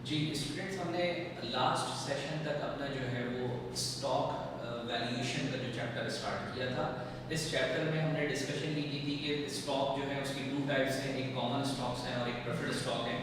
जी students, हमने last session तक अपना जो है वो स्टॉक वैल्यूएशन का जो चैप्टर स्टार्ट किया था। इस चैप्टर में हमने डिस्कशन की थी कि स्टॉक जो है उसकी टू टाइप्स हैं, एक कॉमन स्टॉक्स हैं और एक प्रेफर्ड स्टॉक है।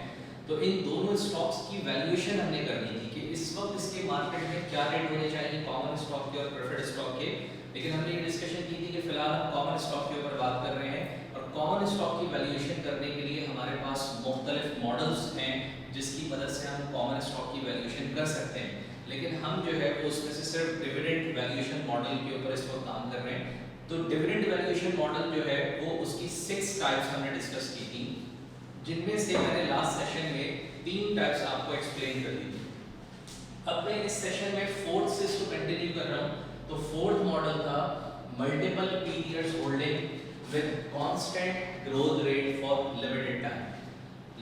तो इन दोनों स्टॉक्स की वैल्यूएशन हमने करनी थी कि इस वक्त इसके मार्केट में क्या रेट होने चाहिए कॉमन स्टॉक के और प्रेफर्ड स्टॉक के। लेकिन हमने ये डिस्कशन की थी कि फिलहाल हम कॉमन स्टॉक के ऊपर बात कर रहे हैं और कॉमन स्टॉक की वैल्यूएशन करने के लिए हमारे पास मुख्तलिफ मॉडल्स हैं जिसकी मदद से हम कॉमन स्टॉक की वैल्यूएशन कर सकते हैं। लेकिन हम जो है वो उसमें से सिर्फ डिविडेंड वैल्यूएशन मॉडल के ऊपर इस वक्त काम कर रहे हैं। तो डिविडेंड वैल्यूएशन मॉडल जो है वो उसकी 6 टाइप्स हमने डिस्कस की थी, जिनमें से मैंने लास्ट सेशन में 3 टाइप्स आपको एक्सप्लेन कर दी थी। अब मैं इस सेशन में फोर्थ से इसको कंटिन्यू कर रहा हूँ। तो फोर्थ मॉडल था multiple periods holding with constant growth rate for limited time.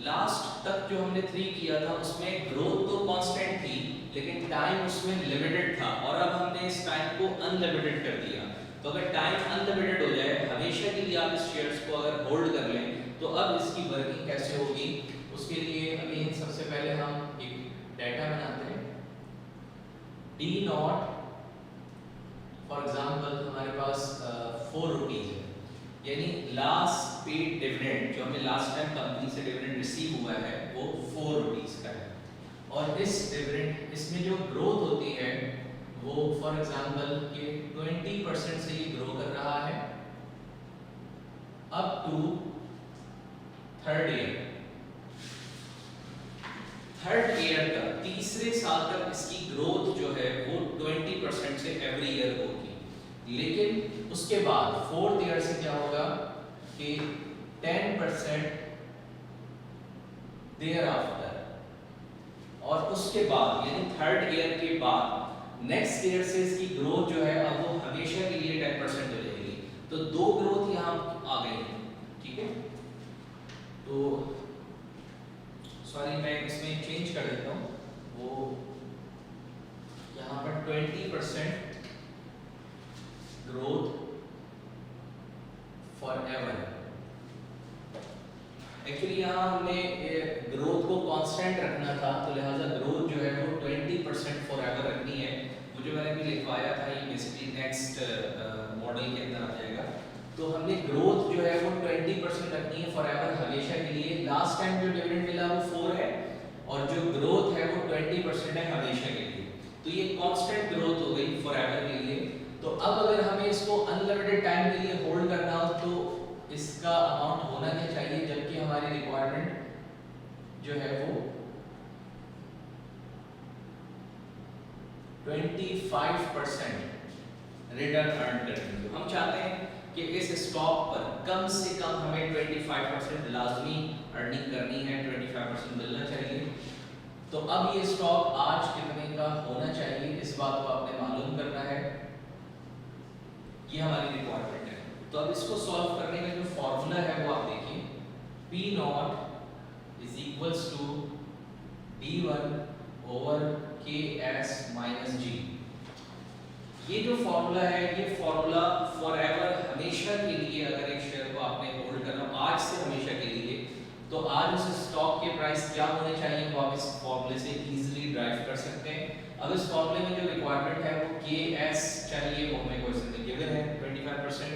Last तक जो हमने 3 किया था उसमें ग्रोथ तो कांस्टेंट थी लेकिन टाइम उसमें लिमिटेड था, और अब हमने इस टाइम को अनलिमिटेड कर दिया। तो अगर टाइम अनलिमिटेड हो जाए, हमेशा के लिए आप इस शेयर्स को अगर होल्ड कर लें, तो अब इसकी वर्किंग कैसे होगी उसके लिए अगेन सबसे पहले हम एक डाटा बनाते हैं। डी नॉट फॉर एग्जांपल हमारे पास 4 रुपीज है, यानी लास्ट पेड डिविडेंड जो हमें लास्ट टाइम कंपनी से डिविडेंड रिसीव हुआ है वो 4 रुपीज का है। और इस डिविडेंड इसमें जो ग्रोथ होती है वो फॉर एग्जांपल कि 20% से ये ग्रो कर रहा है up to third year. Third year तक, तीसरे साल तक इसकी ग्रोथ जो है वो 20% से एवरी ईयर होगी। लेकिन उसके बाद फोर्थ ईयर से क्या होगा कि 10% देयर आफ्टर, और उसके बाद यानी थर्ड ईयर के बाद नेक्स्ट ईयर से इसकी ग्रोथ जो है अब वो हमेशा के लिए 10% हो जाएगी। तो 2 ग्रोथ यहाँ आ गई है, ठीक है। तो सॉरी मैं इसमें चेंज कर देता हूँ, वो यहाँ पर 20% ग्रोथ फॉर एवर। एक्चुअली यहाँ हमने ग्रोथ को कांस्टेंट रखना था, तो लिहाजा ग्रोथ जो है वो 20% फॉर एवर रखनी है। वो जो मैंने भी लिखवाया था ये बेसिकली नेक्स्ट मॉडल के अंदर आ जाएगा। तो हमने ग्रोथ जो है वो 20% रखनी है फॉर एवर, हमेशा के लिए। लास्ट टाइम जो डिविडेंड मिला वो 4 है और जो ग्रोथ है वो 20% है हमेशा के लिए। तो ये कांस्टेंट ग्रोथ हो गई फॉर एवर के लिए। तो अब अगर हमें इसको अनलिमिटेड टाइम के लिए होल्ड करना हो तो इसका अमाउंट होना क्या चाहिए, जबकि हमारी रिक्वायरमेंट जो है वो 25% रिटर्न अर्न करनी है। हम चाहते हैं कि इस स्टॉक पर कम से कम हमें 25% लाजमी अर्निंग करनी है, 25% मिलना चाहिए। तो अब ये स्टॉक आज कितने का होना चाहिए इस बात को आपने मालूम करना है, ये हमारी रिक्वायरमेंट है। तो अब इसको सॉल्व करने का जो फॉर्मूला है वो आप देखिए, P not is equals to D1 over KS minus G। ये जो फॉर्मूला है ये फॉर्मूला फॉर एवर, हमेशा के लिए अगर एक शेयर को आपने होल्ड करना आज से हमेशा के लिए, तो आज उस स्टॉक के प्राइस क्या होने चाहिए वो आप इस फॉर्मूले से इजीली ड्राइव कर सकते हैं। अब इस फॉर्मूले में जो रिक्वायरमेंट है वो KS चाहिए, वो हमें क्वेश्चन में गिवन है 25%,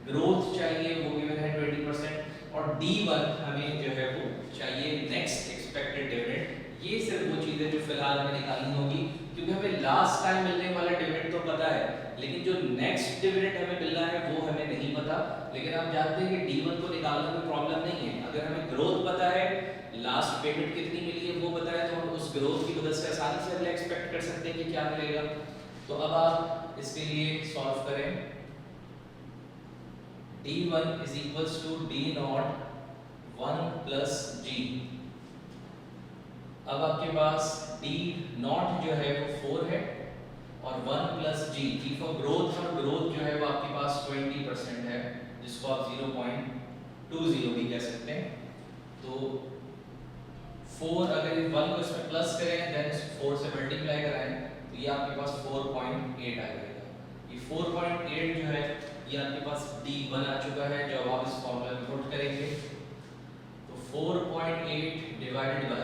ग्रोथ चाहिए वो गिवन है 20%, और D1 हमें जो है वो चाहिए नेक्स्ट एक्सपेक्टेड डिविडेंड। ये सिर्फ वो चीज़ है जो फिलहाल हमें निकालनी होगी, क्योंकि हमें लास्ट टाइम मिलने वाला डिविडेंड तो पता है लेकिन जो नेक्स्ट डिविडेंड हमें मिलना है वो हमें नहीं पता। लेकिन आप जानते हैं कि D1 को निकालने में प्रॉब्लम नहीं है। अगर हमें ग्रोथ पता है, लास्ट पेमेंट कितनी मिली है वो पता है, तो हम उस ग्रोथ की मदद से आसानी से अगले एक्सपेक्ट कर सकते हैं कि क्या मिलेगा। तो अब आप इसके लिए सॉल्व करें। D1 is equals to D not 1 plus G। अब आपके पास D नॉट जो है वो 4 है और 1 प्लस G फॉर ग्रोथ, और ग्रोथ जो है वो आपके पास 20% है, जिसको आप 0.20 भी कह सकते हैं। तो 4 अगर 1 को इसमें प्लस करें देन इस 4 से मल्टीप्लाई कराएं तो ये आपके पास 4.8 आ जाएगा। ये 4.8 जो है ये आपके पास D1 आ चुका है, जो आप इस फॉर्मूला में पुट करेंगे तो 4.8 डिवाइडेड बाय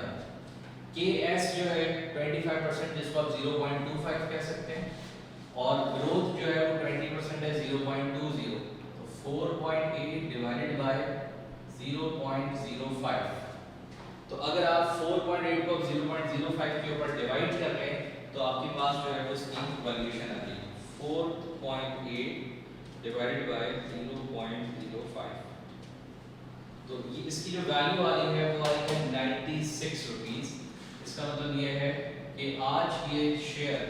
के एस जो है 25% जिसको आप 0.25 कह सकते हैं, और ग्रोथ जो है वो 20% है 0.20, तो 4.8 डिवाइडेड बाय 0.05। तो अगर आप 4.8 को 0.05 के ऊपर डिवाइड कर लें तो आपके पास जो है वो इसकी वैल्यूएशन आ जाएगी 4.8 डिवाइडेड बाय 0.05। तो ये इसकी जो वैल्यू आ रही है वो आ रही है 96 रुपीस। इसका मतलब ये है कि आज ये शेयर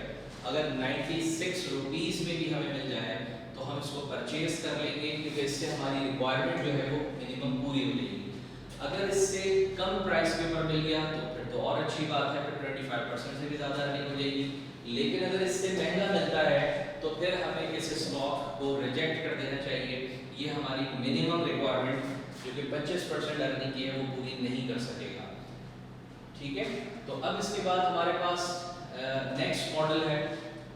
अगर 96 रुपीस में भी हमें मिल जाए तो हम इसको परचेज कर लेंगे, क्योंकि इससे हमारी रिक्वायरमेंट जो है वो मिनिमम पूरी हो जाएगी। अगर इससे कम प्राइस के ऊपर मिल गया तो फिर तो और अच्छी बात है, फिर 25% से भी ज़्यादा अर्निंग हो जाएगी। लेकिन अगर इससे महंगा मिलता है तो फिर हमें इस स्टॉक को रिजेक्ट कर देना चाहिए। ये हमारी मिनिमम रिक्वायरमेंट जो कि 25% अर्निंग की है वो पूरी नहीं कर सकेगा। ठीक है, तो अब इसके बाद हमारे पास नेक्स्ट मॉडल है।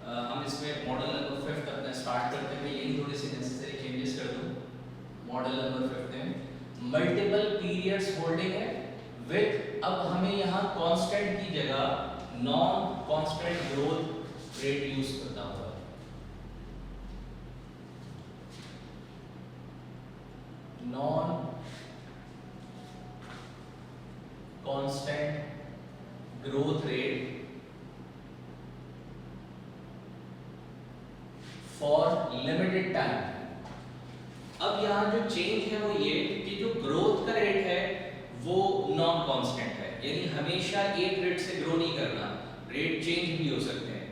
हम इसमें मॉडल नंबर 5 अपना स्टार्ट करते हैं। यही थोड़ी सी नेसेसरी चेंजेस कर दूं। मॉडल नंबर 5 में मल्टीपल पीरियड्स होल्डिंग है विद, अब हमें यहाँ कांस्टेंट की जगह non constant growth rate use करना होगा। Non constant growth rate for limited time. अब यहाँ जो चेंज है वो ये कि जो ग्रोथ का रेट है वो नॉन कांस्टेंट है, यानी हमेशा एक रेट से ग्रो नहीं करना, रेट चेंज भी हो सकते हैं।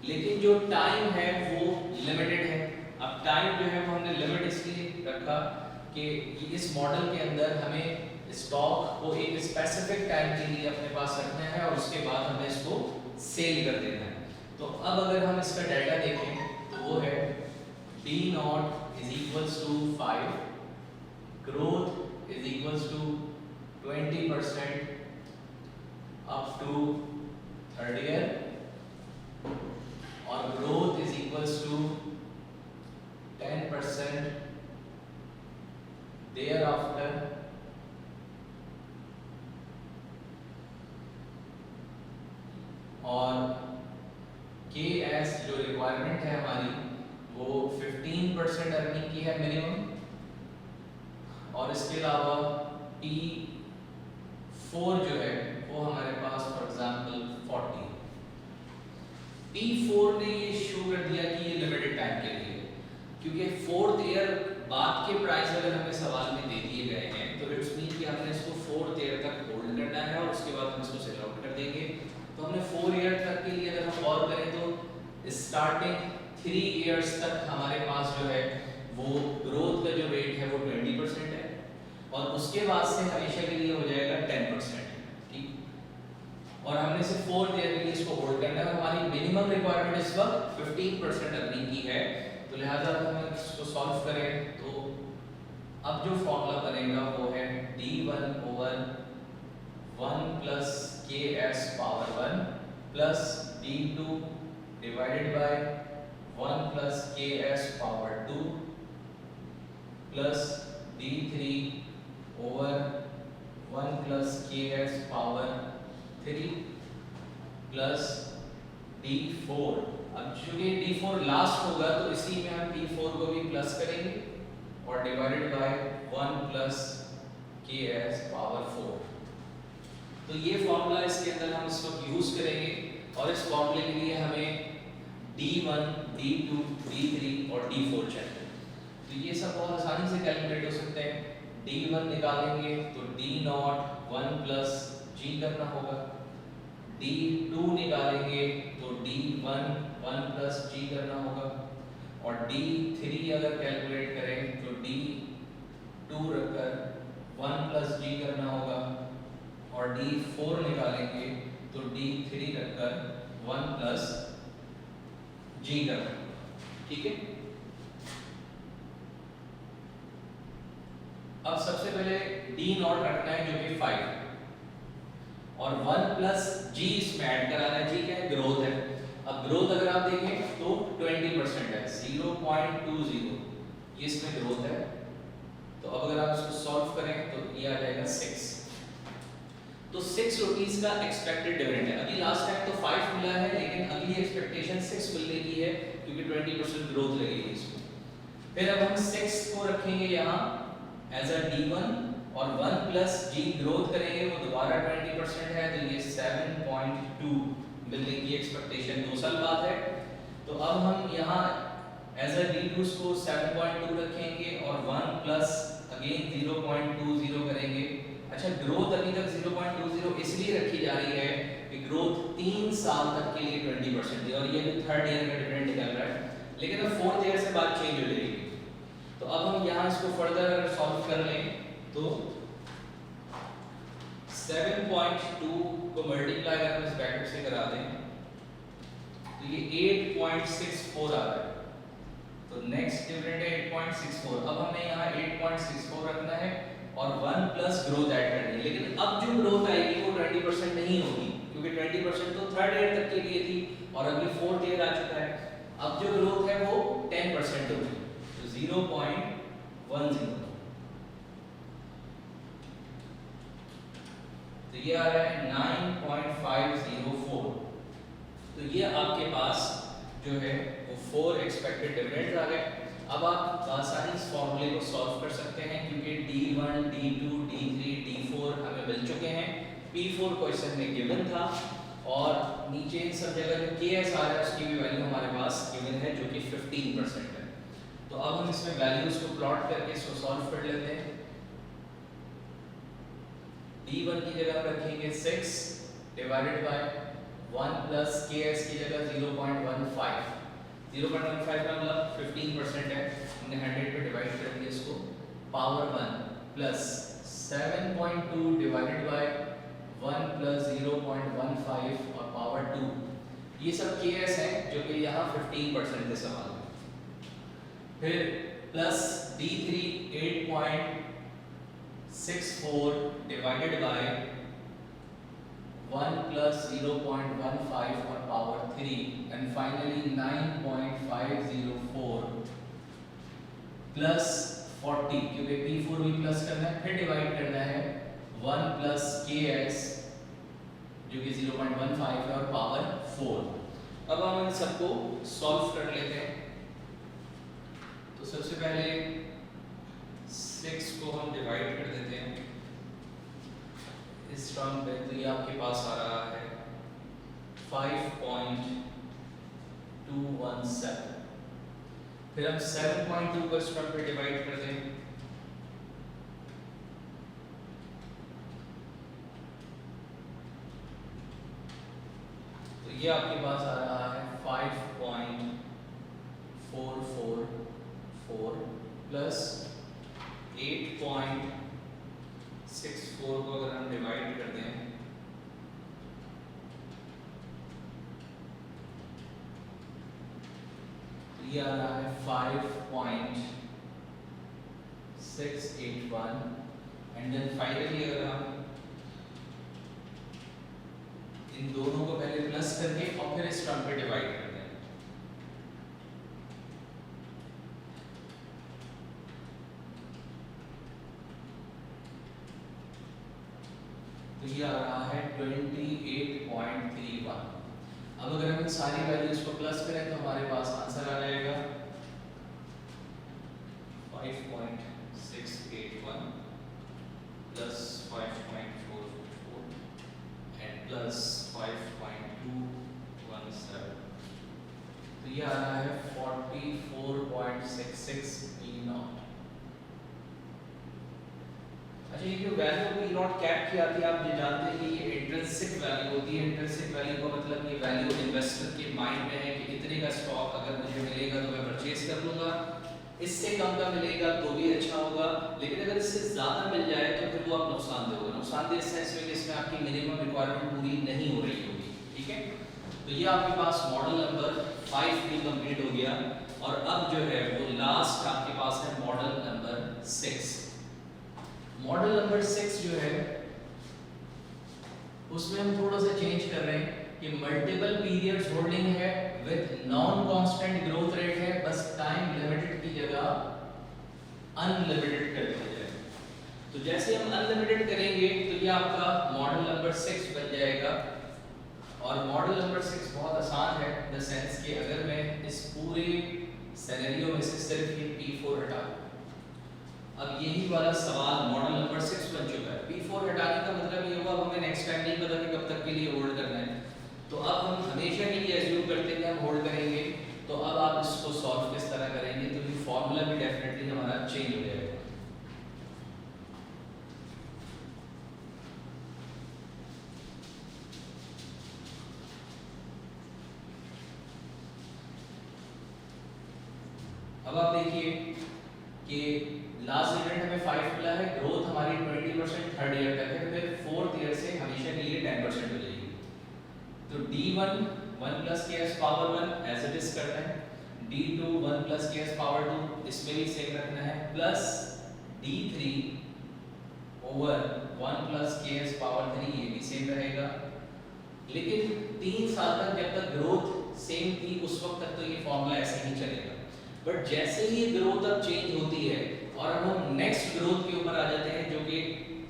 लेकिन जो टाइम है वो लिमिटेड है। अब टाइम जो है वो हमने लिमिट इसलिए रखा कि इस मॉडल के अंदर हमें स्टॉक को एक स्पेसिफिक टाइम के लिए अपने पास रखना है और उसके बाद हमें इसको सेल कर देना है। तो अब अगर हम इसका डाटा देखें तो वो है D not is equals to 5, growth is equals to 20% up to third year, और growth is equals to 10% thereafter, और KS जो रिक्वायरमेंट है हमारी वो 15% अर्निंग की है मिनिमम, और इसके अलावा P4 जो है वो हमारे पास फॉर एग्जांपल 40। P4 ने ये शो कर दिया कि ये लिमिटेड टाइम के लिए, क्योंकि फोर्थ ईयर बाद के प्राइस अगर हमें सवाल में दे दिए गए हैं तो इट्स मीन कि हमने इसको फोर्थ ईयर तक होल्ड करना है और उसके बाद हम इसको सेल आउट कर देंगे। तो हमने 4 ईयर तक के लिए अगर हम गौर करें तो स्टार्टिंग 3 इयर्स तक हमारे पास जो है वो ग्रोथ का जो रेट है वो 20% है, और उसके बाद से हमेशा के लिए हो जाएगा 10%। ठीक, और हमने सिर्फ 4th ईयर के लिए इसको होल्ड करना है। हमारी मिनिमम रिक्वायरमेंट इस वक्त 15% अर्निंग की है, तो लिहाजा अगर हम इसको सॉल्व करें तो अब जो फॉर्मूला बनेगा वो है D1 over 1 plus KS power 1 plus D2 divided by 1 plus KS power 2 plus D3 over 1 plus KS power 3 plus D4। अब चूंकि D4 लास्ट होगा तो इसी में हम D4 को भी प्लस करेंगे और divided by 1 plus KS power 4। तो ये फॉर्मूला इसके अंदर हम इस वक्त यूज करेंगे, और इस फॉर्मूले के लिए हमें D1, D2, D3 और D4 चाहिए। तो ये सब बहुत आसानी से कैलकुलेट हो सकते हैं। D1 निकालेंगे तो D नॉट 1 प्लस G करना होगा, D2 निकालेंगे तो D1 1 प्लस G करना होगा, और D3 अगर कैलकुलेट करें तो D2 रखकर 1 प्लस G करना होगा, और D4 निकालेंगे तो D3 रखकर 1 प्लस G करना होगा। ठीक है, अब सबसे पहले D नॉट रखना है जो कि 5, और 1 प्लस G इसमें ऐड कराना है। G क्या है? ग्रोथ है। अब ग्रोथ अगर आप देखें तो 20% है, 0.20 ये इसमें ग्रोथ है। तो अब अगर आप इसको सॉल्व करें तो ये आ जाएगा 6। तो 6 रुपीस का एक्सपेक्टेड डिविडेंड है। अभी लास्ट टाइम तो 5 मिला है, लेकिन अगली एक्सपेक्टेशन 6 मिलने की है क्योंकि 20% ग्रोथ लगेगी इसमें। फिर अब हम 6 को रखेंगे यहाँ एज अ D1 और 1 प्लस जी ग्रोथ करेंगे, वो दोबारा 20% है, तो ये 7.2 मिलने की एक्सपेक्टेशन 2 साल बाद है। तो अब हम यहाँ एज अ D2 को 7.2 रखेंगे और 1 प्लस अगेन 0.20 करेंगे। अच्छा, ग्रोथ अभी तक 0.20 इसलिए रखी जा रही है कि ग्रोथ 3 साल तक के लिए 20% थी और ये भी थर्ड ईयर का डिविडेंड निकल रहा है, लेकिन अब फोर्थ ईयर से बात चेंज हो जाएगी। तो अब हम यहाँ इसको फर्दर अगर सॉल्व कर लें तो 7.2 को मल्टीप्लाई अगर इस ब्रैकेट से करा दें तो ये 8.64 आ रहा है। तो नेक्स्ट डिविडेंड है 8.64। अब हमें यहाँ 8.64 रखना है और 1 प्लस ग्रोथ ऐड करनी है, लेकिन अब जो ग्रोथ आएगी वो 20% नहीं होगी क्योंकि 20% तो थर्ड ईयर तक के लिए थी और अभी फोर्थ ईयर आ चुका है। अब जो ग्रोथ है वो 10% होगी, तो 0.10। तो ये आ रहा है 9.504। तो ये आपके पास जो है वो 4 एक्सपेक्टेड डिविडेंड्स आ गए। अब आप आसानी इस फॉर्मूले को सॉल्व कर सकते हैं क्योंकि D1, D2, D3, D4 हमें मिल चुके हैं। P4 क्वेश्चन में गिवन था और नीचे इन सब जगह जो KS आ रहा है उसकी भी वैल्यू हमारे पास गिवन है जो कि 15% है। तो अब हम इसमें वैल्यूज को प्लॉट करके इसको सॉल्व कर लेते हैं। D1 की जगह रखेंगे 6 डिवाइडेड बाय 1 प्लस KS की जगह 0.15। 0.15 का मतलब 15% है, हमने 100 पे डिवाइड कर दिया इसको, power 1 plus 7.2 divided by 1 plus 0.15 और पावर 2। ये सब KS है जो कि यहाँ 15% के सवाल में। फिर plus D3 8.64 divided by 1 plus 0.15 और पावर 3 एंड फाइनली 9.504 प्लस 40 क्योंकि P4 भी प्लस करना है, फिर डिवाइड करना है 1 प्लस KS जो कि 0.15 है और पावर 4। अब हम इन सबको सॉल्व कर लेते हैं। तो सबसे पहले 6 को हम डिवाइड कर देते हैं इस टर्म पे, तो ये आपके पास आ रहा है 5.217। फिर हम 7.2 को इस टर्म पे डिवाइड कर दें तो ये आपके पास आ रहा है 5.444 प्लस 8.64 को अगर हम डिवाइड कर दें तो ये आ रहा है 5.681 एंड देन फाइनली अगर हम इन दोनों को पहले प्लस करके और फिर इस टर्म पे डिवाइड कर दें तो ये आ रहा है 28.31। अब अगर हम इन सारी वैल्यूज को प्लस करें तो हमारे पास आंसर आ जाएगा 5.681 प्लस 5.444 एंड प्लस 5.217। तो ये आ रहा है 44.66 E0। अच्छा, ये जो वैल्यू E0 कैप की आती है आप ये जानते हैं कि ये इंट्रिंसिक वैल्यू होती है। इंट्रिंसिक वैल्यू का मतलब ये वैल्यू इन्वेस्टर के माइंड में है कि इतने का स्टॉक अगर मुझे मिलेगा तो मैं परचेज कर लूंगा, इससे कम का मिलेगा तो भी अच्छा होगा, लेकिन अगर इससे ज़्यादा मिल जाए तो फिर वो आप नुकसानदेह होगा। नुकसानदेह इस सेंस में कि इसमें आपकी मिनिमम रिक्वायरमेंट पूरी नहीं हो रही होगी। ठीक है, तो ये आपके पास मॉडल नंबर 5 भी कंप्लीट हो गया और अब जो है वो लास्ट आपके पास है मॉडल नंबर 6। मॉडल नंबर 6 जो है उसमें हम थोड़ा सा चेंज कर रहे हैं कि मल्टीपल पीरियड्स होल्डिंग है with non constant growth rate है, बस टाइम लिमिटेड की जगह अनलिमिटेड कर दिया जाए। तो जैसे हम अनलिमिटेड करेंगे तो ये आपका मॉडल नंबर 6 बन जाएगा। और मॉडल नंबर 6 बहुत आसान है, द सेंस कि अगर मैं इस पूरे सिनेरियो में से सिर्फ ये P4 हटा दूं, अब यही वाला सवाल मॉडल नंबर 6 बन चुका है। P4 हटाने का मतलब ये हुआ अब हमें नेक्स्ट टाइम नहीं पता कि कब तक के लिए होल्ड करना है, तो अब हम हमेशा के लिए एज्यूम करते हैं हम होल्ड करेंगे। तो अब आप इसको सॉल्व किस तरह करेंगे, तो ये फॉर्मूला भी डेफिनेटली हमारा चेंज हो जाएगा। अब आप देखिए कि लास्ट रिजल्ट हमें 5 मिला है, ग्रोथ हमारी 20% थर्ड ईयर तक है, फिर फोर्थ ईयर से हमेशा के लिए 10% हो जाएगी। तो D1 1 plus K S power 1 as it is करना है, D2 1 plus K S power 2 इसमें भी सेम रखना है, plus D3 over 1 plus K S power 3 ये भी सेम रहेगा। लेकिन 3 साल तक जब तक ग्रोथ सेम थी उस वक्त तक तो ये फॉर्मूला ऐसे ही चलेगा। बट जैसे ही ग्रोथ अब चेंज होती है और अब हम नेक्स्ट ग्रोथ के ऊपर आ जाते हैं जो कि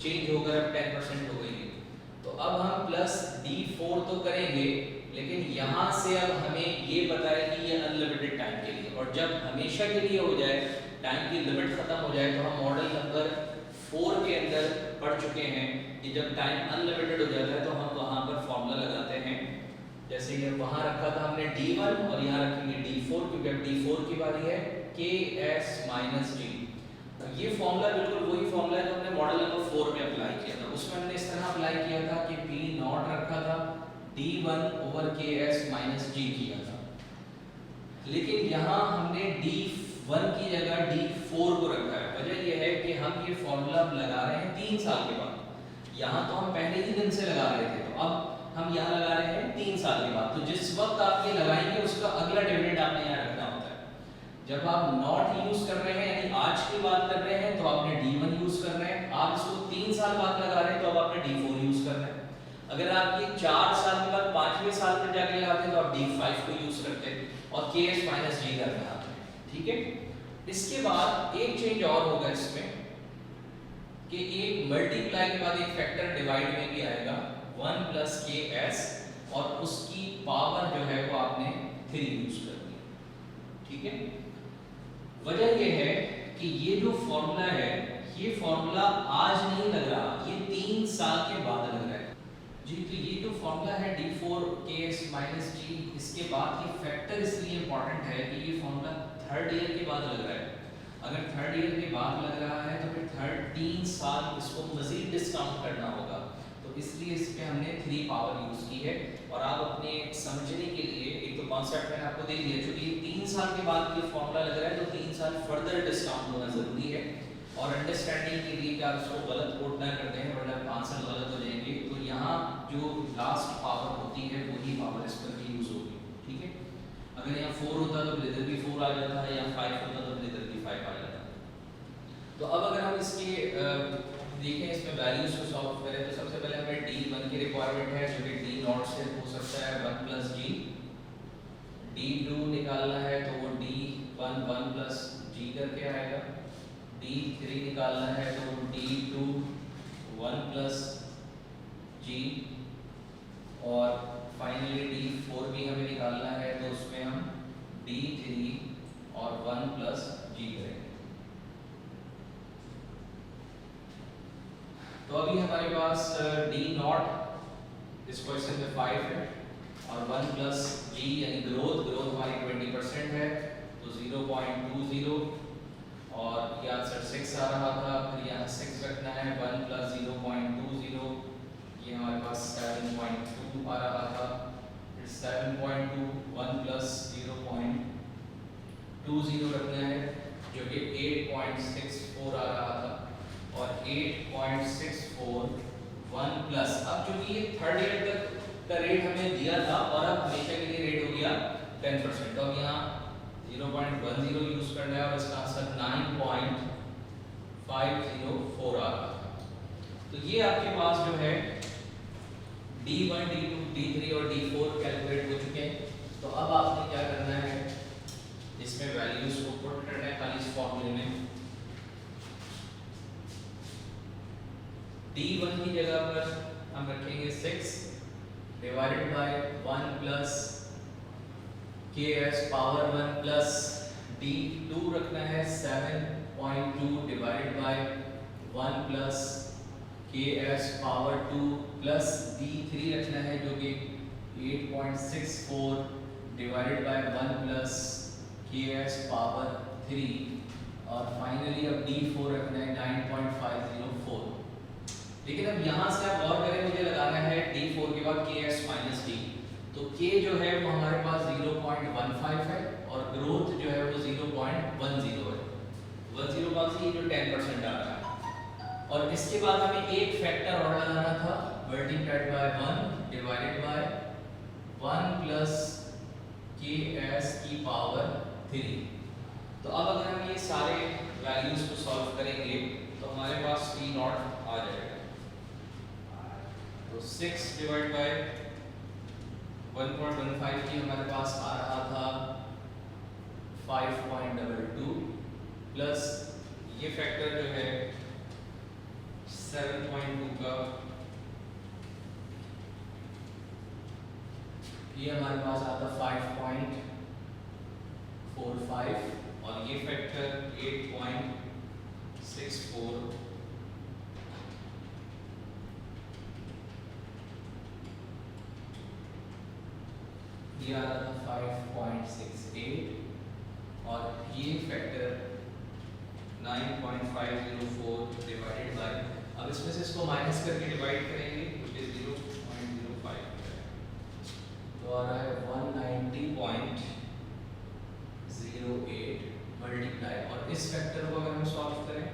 चेंज होकर अब 10% हो गई है, तो अब हम प्लस D4 तो करेंगे, लेकिन यहाँ से अब हमें ये पता है कि ये अनलिमिटेड टाइम के लिए, और जब हमेशा के लिए हो जाए, टाइम की लिमिट खत्म हो जाए, तो हम मॉडल नंबर 4 के अंदर पढ़ चुके हैं कि जब टाइम अनलिमिटेड हो जाता है तो हम वहाँ पर फॉर्मूला लगाते हैं। जैसे कि वहाँ रखा था हमने D1 और यहाँ रखेंगे D4, क्योंकि अब D4 की बारी है KS माइनस G। ये फॉर्मूला बिल्कुल वही फॉर्मूला है जो हमने मॉडल नंबर 4 में अप्लाई किया था। उसमें हमने इस तरह अप्लाई किया था कि P नॉट रखा था, D1 over KS minus G किया था। लेकिन यहाँ हमने D1 की जगह D4 को रखा है। वजह यह है कि हम ये फॉर्मूला लगा रहे हैं 3 साल के बाद। यहाँ तो हम पहले ही दिन से लगा रहे थे, तो अब हम यहाँ लगा रहे हैं 3 साल के बाद। तो जिस वक्त आप ये लगाएंगे उसका अगला डिविडेंड आपने यहाँ रखना होता है। जब आप नॉट यूज कर रहे हैं यानी आज की बात कर रहे हैं तो आपने D1 यूज करना है। आप इसको 3 साल बाद लगा रहे हैं तो अब आपने D4 यूज करना है। अगर आप ये 4 साल के बाद 5वें साल में जाके लगाते हैं तो आप D5 को यूज करते हैं और KS माइनस G करना है। ठीक है, इसके बाद एक चेंज और होगा इसमें कि एक मल्टीप्लाई के बाद एक फैक्टर डिवाइड में भी आएगा 1 प्लस KS, और उसकी पावर जो है वो आपने 3 यूज कर दी। ठीक है, वजह ये है कि ये जो फॉर्मूला है ये फॉर्मूला आज नहीं लग रहा, ये 3 साल के बाद लग रहा है जी। तो ये जो फॉर्मूला है D4 KS माइनस G, इसके बाद ये फैक्टर इसलिए इंपॉर्टेंट है कि ये फॉर्मूला थर्ड ईयर के बाद लग रहा है। अगर थर्ड ईयर के बाद लग रहा है तो फिर 3 साल इसको मजीद डिस्काउंट करना होगा, तो इसलिए इस पे हमने 3 पावर यूज की है। और आप अपने समझने के लिए एक तो कॉन्सेप्ट मैंने आपको दे दिया, चूंकि 3 साल के बाद ये फॉर्मूला लग रहा है तो 3 साल फर्दर डिस्काउंट होना जरूरी है। और अंडरस्टैंडिंग के लिए कि आप इसको गलत कोड ना कर दें वरना आंसर गलत हो जाएंगे, तो यहाँ जो लास्ट पावर होती है वही पावर इस पर भी यूज होगी। ठीक है, अगर यहाँ 4 होता तो इधर भी 4 आ जाता है, यहाँ 5 होता तो इधर भी 5 आ जाता है। तो अब अगर हम इसके देखें इसमें वैल्यूज को सॉल्व करें तो सबसे पहले हमें D1 की रिक्वायरमेंट है जो कि D नॉट से हो सकता है 1 प्लस G। D2 निकालना है तो वो D1 1 प्लस G करके आएगा। D3 निकालना है तो वो D2 1 प्लस G, और फाइनली D4 भी हमें निकालना है तो उसमें हम D3 और 1 प्लस G करेंगे। तो अभी हमारे पास D नॉट इस क्वेश्चन में 5 है और 1 प्लस G यानी ग्रोथ हमारी 20% है तो 0.20, और ये आंसर 6 आ रहा था, फिर यहाँ 6 रखना है, 1 प्लस 0.20 ये हमारे पास 7.2 आ रहा था, फिर 7.2 1 प्लस 0.20 रखना है जो कि 8.64 आ रहा था, और 8.64 1 प्लस, अब चूंकि ये थर्ड ईयर तक का रेट हमें दिया था और अब हमेशा के लिए रेट हो गया 10%, तो अब यहाँ 0.10 यूज करना है और इसका आंसर 9.504 आ रहा था। तो ये आपके पास जो है D1 D2 D3 और D4 कैलकुलेट हो चुके हैं। तो अब आपने क्या करना है, इसमें वैल्यूज को पुट करना है खाली इस फॉर्मूले में। D1 की जगह पर हम रखेंगे 6 divided by 1 plus KS power 1 plus D2 रखना है 7.2 divided by 1 plus KS power 2 plus D3 रखना है जो कि 8.64 divided by 1 plus KS power 3 और फाइनली अब D4 रखना है 9.504। लेकिन अब यहाँ से आप गौर करें, मुझे लगाना है D4 के बाद KS माइनस D, तो K जो है वो हमारे पास 0.15 है और ग्रोथ जो है वो 0.10 है। 10 कौन सी, जो 10% आ रहा है। और इसके बाद हमें एक फैक्टर और लगाना था, multiplied by 1 divided by 1 plus KS की पावर 3। तो अब अगर हम ये सारे वैल्यूज को सॉल्व करेंगे तो हमारे पास T नॉट आ जाएगा। तो 6 डिवाइड बाय 1.15 की हमारे पास आ रहा था 5.22 प्लस ये फैक्टर जो है 7.2 का, ये हमारे पास आता 5.45 और ये फैक्टर 8.64 ये आ रहा था 5.68 और ये फैक्टर 9.504 डिवाइडेड बाय, अब इसमें से इसको माइनस करके डिवाइड करेंगे which is 0.05, तो आ रहा है 190.08 मल्टीप्लाई, और इस फैक्टर को अगर हम सॉल्व करें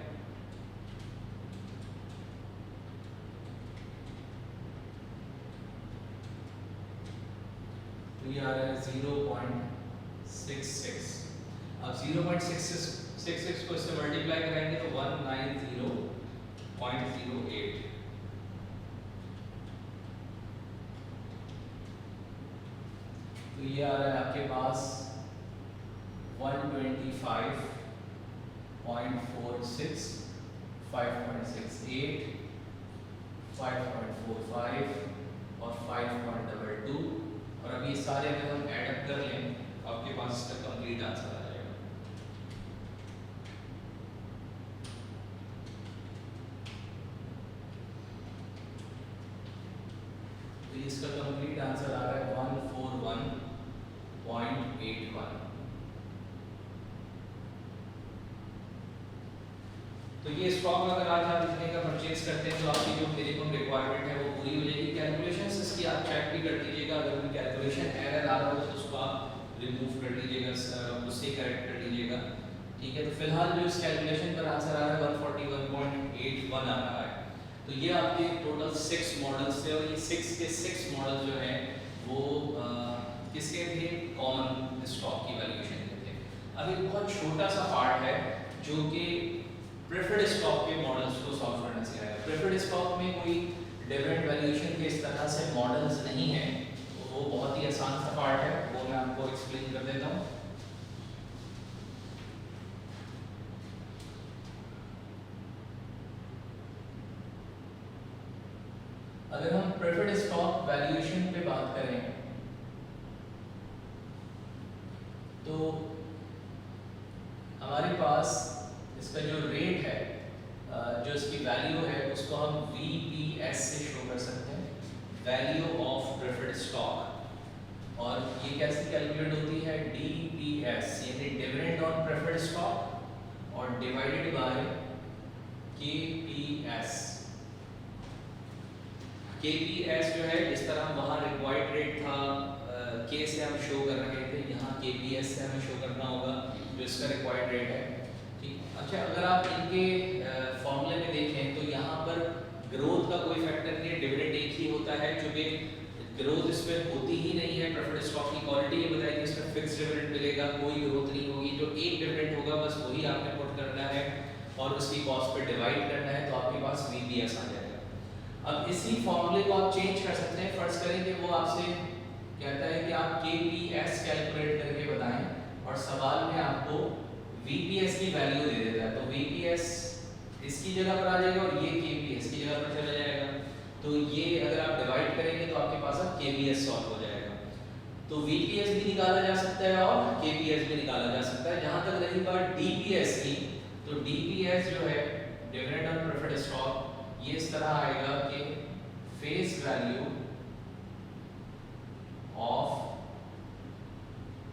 तो ये आ रहा है 0.66। अब 0.66 को इससे मल्टीप्लाई करेंगे तो 190.08, तो ये आ रहा है आपके पास 125.46, 5.68, 5.45 और 5.22, और अब ये सारे अगर हम ऐड अप कर लें तो आपके पास इसका कंप्लीट आंसर आ जाएगा। तो इसका कंप्लीट आंसर आ रहा है 141.81। तो ये स्टॉक अगर आज आप इतने का परचेज करते हैं तो आपकी जो मिनिमम रिक्वायरमेंट है वो पूरी हो जाएगी। कैलकुलेशंस इसकी आप चेक भी कर लीजिएगा, अगर कोई कैलकुलेशन एरर आ रहा हो तो उसको आप रिमूव कर लीजिएगा, उससे करेक्ट कर लीजिएगा, ठीक है। तो फिलहाल जो इस कैलकुलेशन पर आंसर आ रहा है 141.81 आ रहा है। तो ये आपके टोटल 6 मॉडल्स थे और ये 6 के 6 मॉडल जो है वो किसके थे, कॉमन स्टॉक की वैल्यूएशन के थे। अब एक बहुत छोटा सा पार्ट है जो कि प्रेफर्ड स्टॉक के मॉडल्स को सॉल्व करना सिखाएगा। प्रेफर्ड स्टॉक में कोई डिविडेंड वैल्यूएशन के इस तरह से मॉडल्स नहीं है, तो वो बहुत ही आसान सा पार्ट है, वो मैं आपको एक्सप्लेन कर देता हूँ। अगर हम प्रेफर्ड स्टॉक वैल्यूएशन पे बात करें तो हमारे पास इसका जो रेट है, जो इसकी वैल्यू है उसको हम VPS से शो कर सकते हैं, वैल्यू ऑफ प्रेफर्ड स्टॉक, और ये कैसे कैलकुलेट होती है, DPS यानी डिविडेंड ऑन प्रेफर्ड स्टॉक और डिवाइडेड बाय KPS। KPS जो है जिस तरह वहाँ रिक्वायर्ड रेट था K से हम शो कर रहे थे, यहाँ KPS से हमें शो करना होगा जो इसका रिक्वायर्ड रेट है, ठीक। अच्छा, अगर आप इनके फॉर्मूले में देखें तो यहाँ पर ग्रोथ का कोई फैक्टर नहीं है, डिविडेंड एक ही होता है, क्योंकि ग्रोथ इसमें होती ही नहीं है। प्रेफर्ड स्टॉक की क्वालिटी ये बताएगी इसमें फिक्स डिविडेंड मिलेगा, कोई ग्रोथ नहीं होगी, जो एक डिविडेंड होगा बस वही आपने पुट करना है और उसकी कॉस्ट पे डिवाइड करना है, तो आपके पास VPS आ जाएगा। अब इसी फॉर्मूले को आप चेंज कर सकते हैं। फर्ज करें कि वो आपसे कहता है कि आप KPS कैलकुलेट करके बताएं और सवाल में आपको VPS की वैल्यू दे देता है, तो VPS इसकी जगह पर आ जाएगा और ये KPS की जगह पर चला जाएगा। तो ये अगर आप डिवाइड करेंगे तो आपके पास अब KPS सॉल्व हो जाएगा। तो VPS भी निकाला जा सकता है और KPS भी निकाला जा सकता है। जहां तक रही बात DPS की, तो DPS जो है डिविडेंड ऑन प्रेफर्ड स्टॉक, ये इस तरह आएगा कि face value of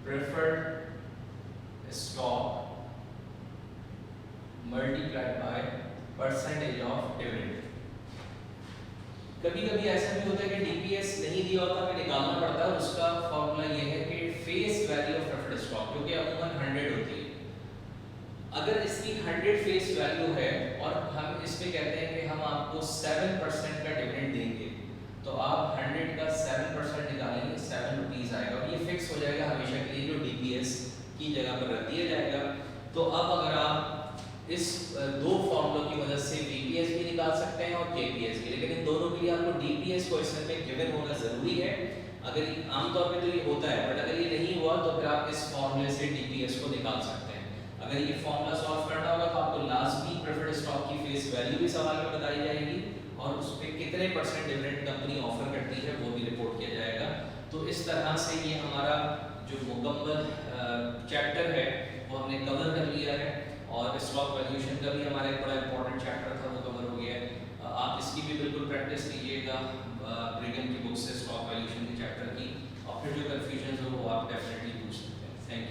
preferred stock multiplied by percentage of dividend. कभी कभी ऐसा भी होता है कि DPS नहीं दिया होता, हमें निकालना पड़ता है। उसका फॉर्मूला ये है कि face value of preferred stock, जो कि अमूमन 100 होती है। अगर इसकी 100 फेस वैल्यू है और हम इस पे कहते हैं कि हम आपको 7% का डिविडेंड देंगे, तो आप 100 का 7% निकालेंगे, 7 रुपीस आएगा और ये फिक्स हो जाएगा हमेशा के लिए, जो DPS की जगह पर रख दिया जाएगा। तो अब अगर आप इस दो फॉर्मूलों की मदद से VPS भी निकाल सकते हैं और KPS भी, लेकिन इन दोनों के लिए आपको DPS क्वेश्चन में गिवन होना जरूरी है। अगर आमतौर पे तो ये होता है, बट अगर ये नहीं हुआ तो फिर आप इस फॉर्मूले से DPS को निकाल सकते हैं। अगर ये फॉर्मूला सॉल्व करना होगा तो आपको लास्ट वीक प्रेफर्ड स्टॉक की फेस वैल्यू भी सवाल में बताई जाएगी और उस पर कितने % डिविडेंड कंपनी ऑफर करती है वो भी रिपोर्ट किया जाएगा। तो इस तरह से ये हमारा जो मुकम्मल चैप्टर है वो हमने कवर कर लिया है और स्टॉक वैल्यूएशन का भी हमारा एक बड़ा इंपॉर्टेंट चैप्टर था वो कवर हो गया है। आप इसकी भी बिल्कुल प्रैक्टिस कीजिएगा ब्रिगम की बुक से स्टॉक वैल्यूएशन के चैप्टर की, और फिर जो कन्फ्यूजन हो वो आप डेफिनेटली